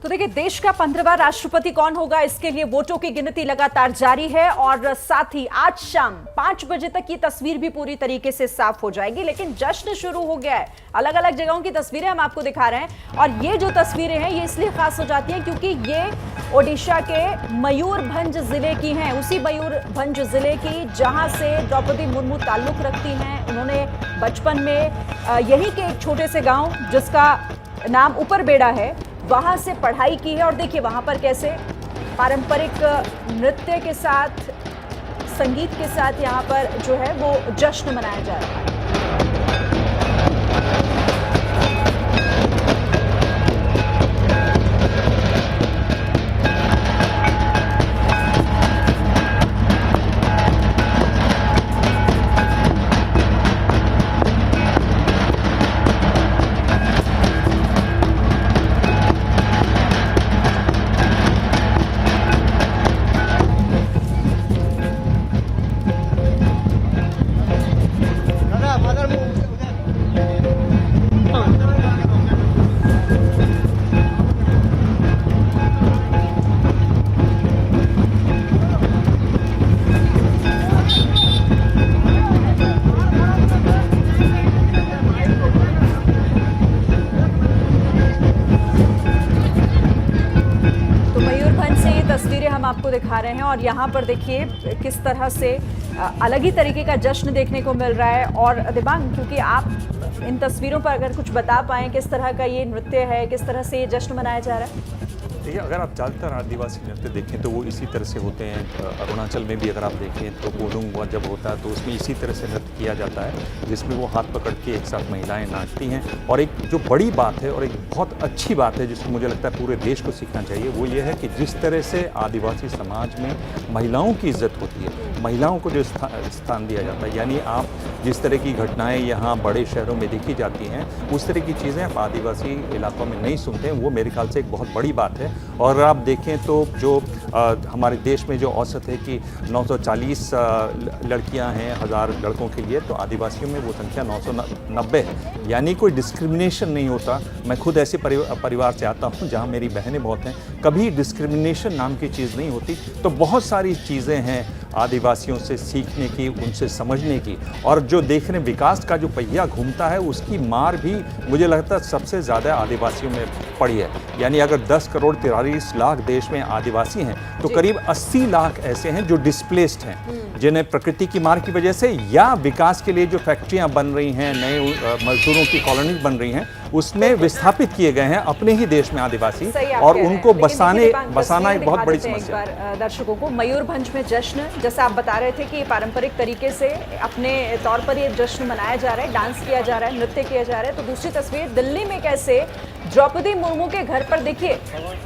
तो देखिए, देश का 15वां राष्ट्रपति कौन होगा, इसके लिए वोटों की गिनती लगातार जारी है और साथ ही आज शाम 5 बजे तक ये तस्वीर भी पूरी तरीके से साफ हो जाएगी। लेकिन जश्न शुरू हो गया है। अलग अलग जगहों की तस्वीरें हम आपको दिखा रहे हैं और ये जो तस्वीरें हैं ये इसलिए खास हो जाती हैं क्योंकि ये ओडिशा के मयूरभंज जिले की हैं, उसी मयूरभंज जिले की जहां से द्रौपदी मुर्मू ताल्लुक रखती हैं। उन्होंने बचपन में यहीं के एक छोटे से गांव जिसका नाम उपरबेड़ा है, वहां से पढ़ाई की है और देखिए वहां पर कैसे पारंपरिक नृत्य के साथ, संगीत के साथ यहाँ पर जो है वो जश्न मनाया जा रहा है। तस्वीरें हम आपको दिखा रहे हैं और यहाँ पर देखिए किस तरह से अलग ही तरीके का जश्न देखने को मिल रहा है। और दिमाग, क्योंकि आप इन तस्वीरों पर अगर कुछ बता पाएं किस तरह का ये नृत्य है, किस तरह से ये जश्न मनाया जा रहा है। देखिए, अगर आप ज़्यादातर आदिवासी नृत्य देखें तो वो इसी तरह से होते हैं। अरुणाचल में भी अगर आप देखें तो कोलुंग जब होता है तो उसमें इसी तरह से नृत्य किया जाता है, जिसमें वो हाथ पकड़ के एक साथ महिलाएं नाचती हैं। और एक जो बड़ी बात है और एक बहुत अच्छी बात है जिसको मुझे लगता है पूरे देश को सीखना चाहिए, वो ये है कि जिस तरह से आदिवासी समाज में महिलाओं की इज्जत होती है, महिलाओं को जो स्थान दिया जाता है, यानी आप जिस तरह की घटनाएँ यहाँ बड़े शहरों में देखी जाती हैं उस तरह की चीज़ें आप आदिवासी इलाकों में नहीं सुनते हैं। वो मेरे ख्याल से एक बहुत बड़ी बात है। और आप देखें तो जो हमारे देश में जो औसत है कि 940 लड़कियां हैं 1000 लड़कों के लिए, तो आदिवासियों में वो संख्या 990 है। यानी कोई डिस्क्रिमिनेशन नहीं होता। मैं खुद ऐसे परिवार से आता हूं जहां मेरी बहनें बहुत हैं, कभी डिस्क्रिमिनेशन नाम की चीज़ नहीं होती। तो बहुत सारी चीज़ें हैं आदिवासियों से सीखने की, उनसे समझने की। और जो देखने विकास का जो पहिया घूमता है उसकी मार भी मुझे लगता है सबसे ज़्यादा आदिवासियों में पड़ी है। यानी अगर 10 करोड़ 43 लाख देश में आदिवासी हैं तो करीब 80 लाख ऐसे हैं जो डिस्प्लेस्ड हैं, जिन्हें प्रकृति की मार की वजह से या विकास के लिए जो फैक्ट्रियां बन रही हैं, नए मजदूरों की कॉलोनीज बन रही हैं, उसमें विस्थापित किए गए हैं अपने ही देश में आदिवासी, और उनको बसाना एक बहुत बड़ी समस्या है। दर्शकों को मयूरभंज में जश्न, जैसा आप बता रहे थे कि पारंपरिक तरीके से अपने तौर पर ये जश्न मनाया जा रहा है, डांस किया जा रहा है, नृत्य किया जा रहा है। तो दूसरी तस्वीर दिल्ली में कैसे द्रौपदी मुर्मू के घर पर देखिए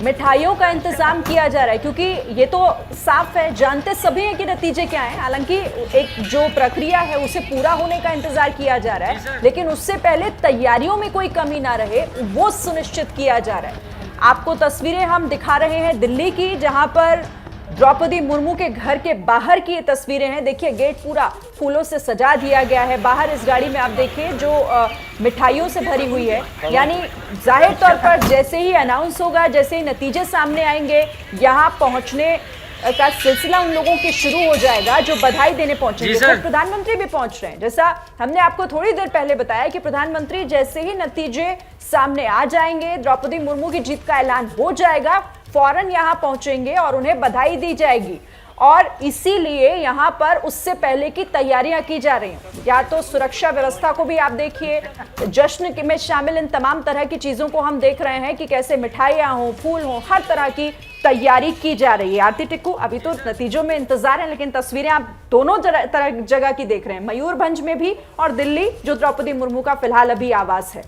मिठाइयों का इंतजाम किया जा रहा है, क्योंकि ये तो साफ है, जानते सभी हैं कि नतीजे क्या हैं। हालांकि एक जो प्रक्रिया है उसे पूरा होने का इंतजार किया जा रहा है, लेकिन उससे पहले तैयारियों में कोई कमी ना रहे वो सुनिश्चित किया जा रहा है। आपको तस्वीरें हम दिखा रहे हैं दिल्ली की, जहां पर द्रौपदी मुर्मू के घर के बाहर की ये तस्वीरें हैं। देखिए, गेट पूरा फूलों से सजा दिया गया है। बाहर इस गाड़ी में आप देखिए जो मिठाइयों से भरी हुई है, यानी जाहिर तौर पर जैसे ही अनाउंस होगा, जैसे ही नतीजे सामने आएंगे, यहाँ पहुंचने का सिलसिला उन लोगों के शुरू हो जाएगा जो बधाई देने पहुंचेंगे। तो प्रधानमंत्री भी पहुंच रहे हैं। जैसा हमने आपको थोड़ी देर पहले बताया कि प्रधानमंत्री जैसे ही नतीजे सामने आ जाएंगे, द्रौपदी मुर्मू की जीत का ऐलान हो जाएगा, फौरन यहां पहुंचेंगे और उन्हें बधाई दी जाएगी। और इसीलिए यहां पर उससे पहले की तैयारियां की जा रही हैं। या तो सुरक्षा व्यवस्था को भी आप देखिए, जश्न में शामिल इन तमाम तरह की चीजों को हम देख रहे हैं कि कैसे मिठाइयां हों, फूल हों, हर तरह की तैयारी की जा रही है। आरती टिक्कू, अभी तो नतीजों में इंतजार है, लेकिन तस्वीरें आप दोनों जगह की देख रहे हैं, मयूरभंज में भी और दिल्ली जो द्रौपदी मुर्मू का फिलहाल अभी आवास है।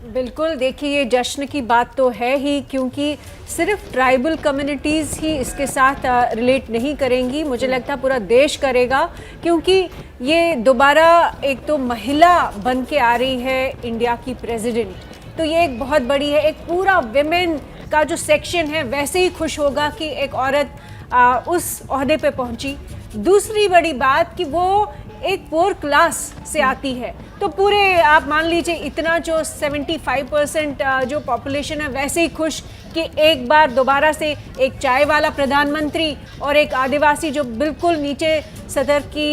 बिल्कुल, देखिए ये जश्न की बात तो है ही, क्योंकि सिर्फ ट्राइबल कम्युनिटीज़ ही इसके साथ रिलेट नहीं करेंगी, मुझे लगता है पूरा देश करेगा, क्योंकि ये दोबारा एक तो महिला बन के आ रही है इंडिया की प्रेसिडेंट, तो ये एक बहुत बड़ी है। एक पूरा विमेन का जो सेक्शन है वैसे ही खुश होगा कि एक औरत उस ओहदे पे पहुंची। दूसरी बड़ी बात कि वो एक पुअर क्लास से आती है, तो पूरे आप मान लीजिए इतना जो 75% जो पॉपुलेशन है वैसे ही खुश कि एक बार दोबारा से एक चाय वाला प्रधानमंत्री और एक आदिवासी जो बिल्कुल नीचे सदर की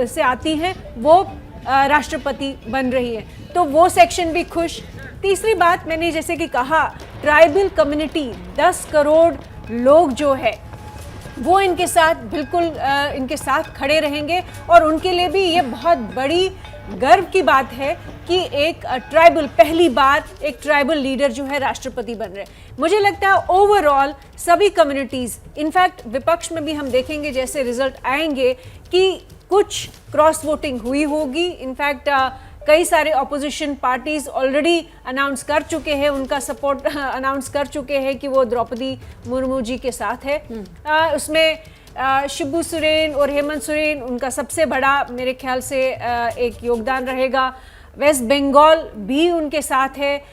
से आती हैं वो राष्ट्रपति बन रही है, तो वो सेक्शन भी खुश। तीसरी बात मैंने जैसे कि कहा, ट्राइबल कम्युनिटी 10 करोड़ लोग जो है वो इनके साथ बिल्कुल इनके साथ खड़े रहेंगे और उनके लिए भी ये बहुत बड़ी गर्व की बात है कि एक ट्राइबल, पहली बार एक ट्राइबल लीडर जो है राष्ट्रपति बन रहे हैं। मुझे लगता है ओवरऑल सभी कम्युनिटीज़, इनफैक्ट विपक्ष में भी हम देखेंगे जैसे रिजल्ट आएंगे कि कुछ क्रॉस वोटिंग हुई होगी। इनफैक्ट कई सारे ऑपोजिशन पार्टीज ऑलरेडी अनाउंस कर चुके हैं, उनका सपोर्ट अनाउंस कर चुके हैं कि वो द्रौपदी मुर्मू जी के साथ है। उसमें शिबू सोरेन और हेमंत सोरेन उनका सबसे बड़ा मेरे ख्याल से एक योगदान रहेगा। वेस्ट बंगाल भी उनके साथ है।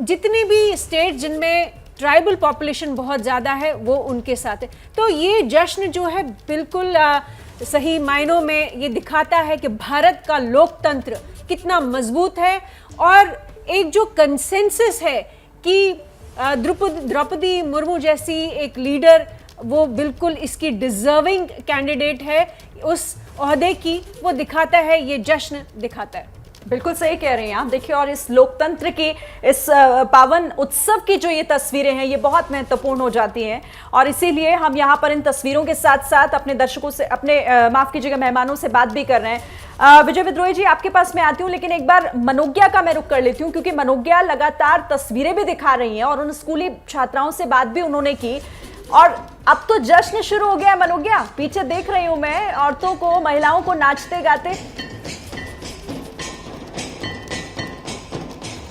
जितने भी स्टेट जिनमें ट्राइबल पॉपुलेशन बहुत ज़्यादा है वो उनके साथ है। तो ये जश्न जो है बिल्कुल सही मायनों में ये दिखाता है कि भारत का लोकतंत्र कितना मजबूत है और एक जो कंसेंसस है कि द्रौपदी मुर्मू जैसी एक लीडर वो बिल्कुल इसकी डिजर्विंग कैंडिडेट है उस ओहदे की, वो दिखाता है, ये जश्न दिखाता है। बिल्कुल सही कह रही हैं आप। देखिए, और इस लोकतंत्र की, इस पावन उत्सव की जो ये तस्वीरें हैं ये बहुत महत्वपूर्ण हो जाती हैं और इसीलिए हम यहाँ पर इन तस्वीरों के साथ साथ अपने दर्शकों से, अपने माफ कीजिएगा मेहमानों से बात भी कर रहे हैं। विजय विद्रोही जी, आपके पास मैं आती हूँ, लेकिन एक बार मनोज्ञा का मैं रुख कर लेती हूँ क्योंकि मनोज्ञा लगातार तस्वीरें भी दिखा रही हैं और उन स्कूली छात्राओं से बात भी उन्होंने की और अब तो जश्न शुरू हो गया है। मनोज्ञा, पीछे देख रही हूँ मैं औरतों को, महिलाओं को नाचते गाते।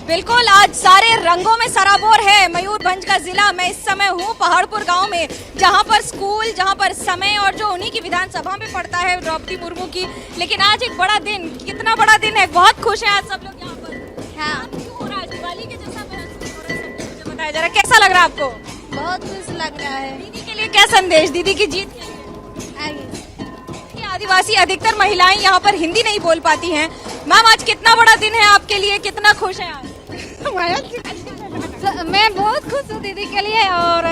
बिल्कुल, आज सारे रंगों में सराबोर है मयूरभंज का जिला। मैं इस समय हूँ पहाड़पुर गांव में, जहां पर स्कूल, जहां पर समय और जो उन्हीं की विधानसभा में पड़ता है द्रौपदी मुर्मू की। लेकिन आज एक बड़ा दिन, कितना बड़ा दिन है, बहुत खुश है आज सब लोग यहाँ पर। हाँ, क्यों हो रहा है? दिवाली के जैसा महसूस हो रहा है, मुझे बताया जा रहा है। कैसा लग रहा है आपको? बहुत खुश लग रहा है। दीदी के लिए क्या संदेश, दीदी की जीत के लिए? आदिवासी अधिकतर महिलाएं यहाँ पर हिंदी नहीं बोल पाती हैं। मैम, आज कितना बड़ा दिन है आपके लिए, कितना खुश है आज? मैं बहुत खुश हूँ दीदी के लिए और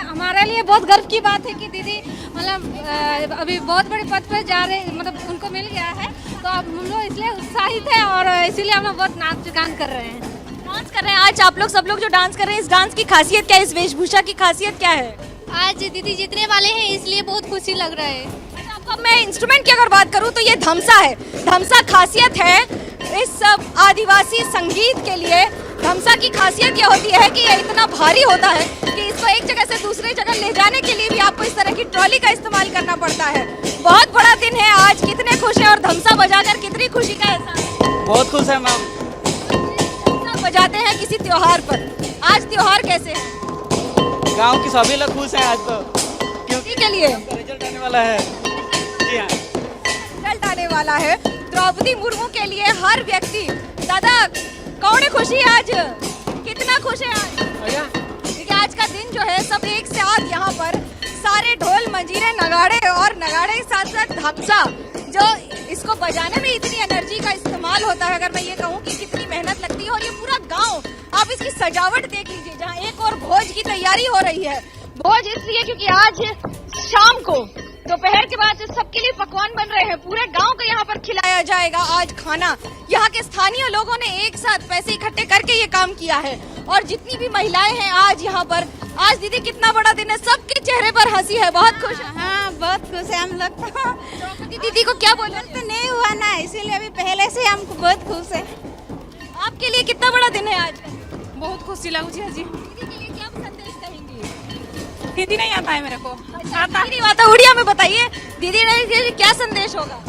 हमारे लिए बहुत गर्व की बात है कि दीदी मतलब अभी बहुत बड़े पद पर जा रहे, मतलब उनको मिल गया है, तो अब हम लोग इसलिए उत्साहित है और इसीलिए हम लोग बहुत नाच गान कर रहे हैं। डांस कर रहे हैं आज आप लोग, सब लोग जो डांस कर रहे हैं, इस डांस की खासियत क्या है, इस वेशभूषा की खासियत क्या है? आज दीदी जीतने वाले हैं इसलिए बहुत खुशी लग रहा है। आपको मैं इंस्ट्रूमेंट की अगर बात करूँ तो ये धमसा है। धमसा खासियत है इस सब आदिवासी संगीत के लिए। धमसा की खासियत क्या होती है कि ये इतना भारी होता है कि इसको एक जगह से दूसरी जगह ले जाने के लिए भी आपको इस तरह की ट्रॉली का इस्तेमाल करना पड़ता है। बहुत बड़ा दिन है आज, कितने खुश हैं और धमसा बजाकर कितनी खुशी का एहसास है? बहुत खुश है मैम। धमसा बजाते हैं किसी त्योहार पर, आज त्योहार कैसे है? गांव की सभी लोग खुश हैं आज तो, क्योंकि के लिए रिजल्ट आने वाला है। जी हाँ, रिजल्ट आने वाला है द्रौपदी मुर्मू के लिए। हर व्यक्ति, दादा कौन है खुशी आज, कितना खुश है आज? देखिए, आज का दिन जो है सब एक साथ यहाँ पर सारे ढोल मंजीरे नगाड़े और नगाड़े के साथ साथ धमसा, जो इसको बजाने में इतनी एनर्जी का इस्तेमाल होता है, अगर मैं ये कहूँ कि कितनी मेहनत लगती है। और ये पूरा गांव, आप इसकी सजावट देख लीजिए, जहाँ एक और भोज की तैयारी हो रही है। भोज इसलिए क्योंकि आज शाम को, दोपहर के बाद सबके लिए पकवान बन रहे हैं, पूरे गांव को यहाँ पर खिलाया जाएगा आज खाना। यहाँ के स्थानीय लोगों ने एक साथ पैसे इकट्ठे करके ये काम किया है और जितनी भी महिलाएं हैं आज यहाँ पर, आज दीदी कितना बड़ा दिन है, सबके चेहरे पर हंसी है, बहुत खुश है। हाँ, बहुत खुश है हम लोग। द्रौपदी दीदी को क्या बोला? तो नहीं हुआ ना, इसीलिए अभी पहले से हमको बहुत खुश है। आपके लिए कितना बड़ा दिन है आज? बहुत खुशी लगू जी। दीदी के लिए क्या संदेश कहेंगी? हिंदी नहीं आता है मेरे को। नहीं आता, उड़िया में बताइए दीदी ने क्या संदेश होगा?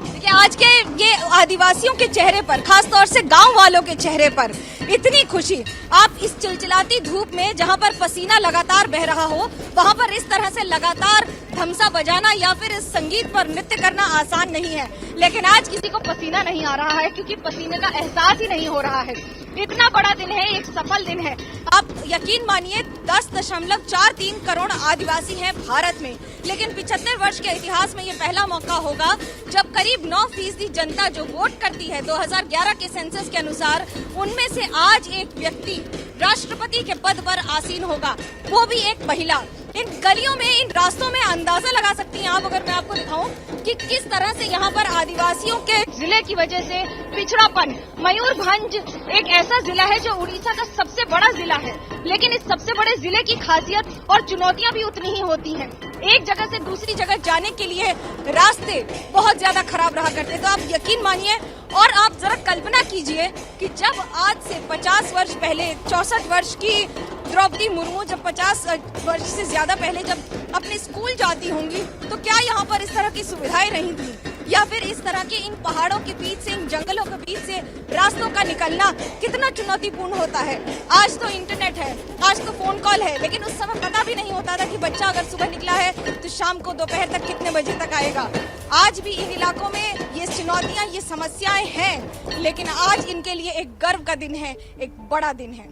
देखिए, आज के ये आदिवासियों के चेहरे पर, खास तौर से गांव वालों के चेहरे पर इतनी खुशी। आप इस चिलचिलाती धूप में, जहां पर पसीना लगातार बह रहा हो, वहां पर इस तरह से लगातार धमसा बजाना या फिर इस संगीत पर नृत्य करना आसान नहीं है। लेकिन आज किसी को पसीना नहीं आ रहा है क्योंकि पसीने का एहसास ही नहीं हो रहा है। इतना बड़ा दिन है, एक सफल दिन है। आप यकीन मानिए 10.43 करोड़ आदिवासी हैं भारत में, लेकिन 75 वर्ष के इतिहास में ये पहला मौका होगा जब करीब 9% जनता जो वोट करती है 2011 के सेंसस के अनुसार, उनमें से आज एक व्यक्ति राष्ट्रपति के पद पर आसीन होगा, वो भी एक महिला। इन गलियों में, इन रास्तों में अंदाजा लगा सकती हैं आप, अगर मैं आपको दिखाऊं कि किस तरह से यहाँ पर आदिवासियों के जिले की वजह से पिछड़ापन। मयूरभंज एक ऐसा जिला है जो उड़ीसा का सबसे बड़ा जिला है, लेकिन इस सबसे बड़े जिले की खासियत और चुनौतियां भी उतनी ही होती हैं। एक जगह से दूसरी जगह जाने के लिए रास्ते बहुत ज्यादा खराब रहा करते, तो आप यकीन मानिए और आप जरा कल्पना कीजिए कि जब आज से 50 वर्ष पहले, 64 वर्ष की द्रौपदी मुर्मू जब 50 वर्ष से ज्यादा पहले जब अपने स्कूल जाती होंगी, तो क्या यहाँ पर इस तरह की सुविधाएं नहीं थी? या फिर इस तरह के इन पहाड़ों के बीच से, इन जंगलों के बीच से रास्तों का निकलना कितना चुनौतीपूर्ण होता है। आज तो इंटरनेट है, आज तो फोन कॉल है, लेकिन उस समय पता भी नहीं होता था कि बच्चा अगर सुबह निकला है तो शाम को दोपहर तक कितने बजे तक आएगा। आज भी इन इलाकों में ये चुनौतियां, ये समस्याएं हैं, लेकिन आज इनके लिए एक गर्व का दिन है, एक बड़ा दिन है।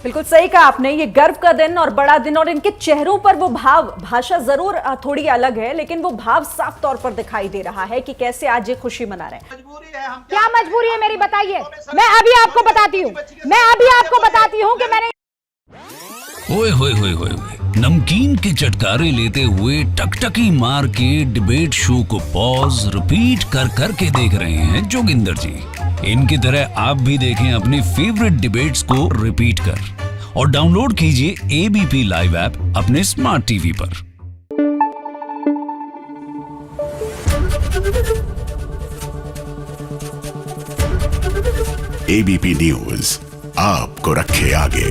बिल्कुल सही कहा आपने, ये गर्व का दिन और बड़ा दिन, और इनके चेहरों पर वो भाव, भाषा जरूर थोड़ी अलग है, लेकिन वो भाव साफ तौर पर दिखाई दे रहा है कि कैसे आज ये खुशी मना रहे हैं। क्या मजबूरी है मेरी, बताइए। मैं अभी आपको बताती हूँ कि मैंने ओए होए होए होए, नमकीन के चटकारे लेते हुए टकटकी मार के डिबेट शो को पॉज रिपीट कर करके देख रहे हैं जोगिंदर जी। इनकी तरह आप भी देखें अपनी फेवरेट डिबेट्स को रिपीट कर, और डाउनलोड कीजिए एबीपी लाइव ऐप अपने स्मार्ट टीवी पर। एबीपी न्यूज आपको रखे आगे।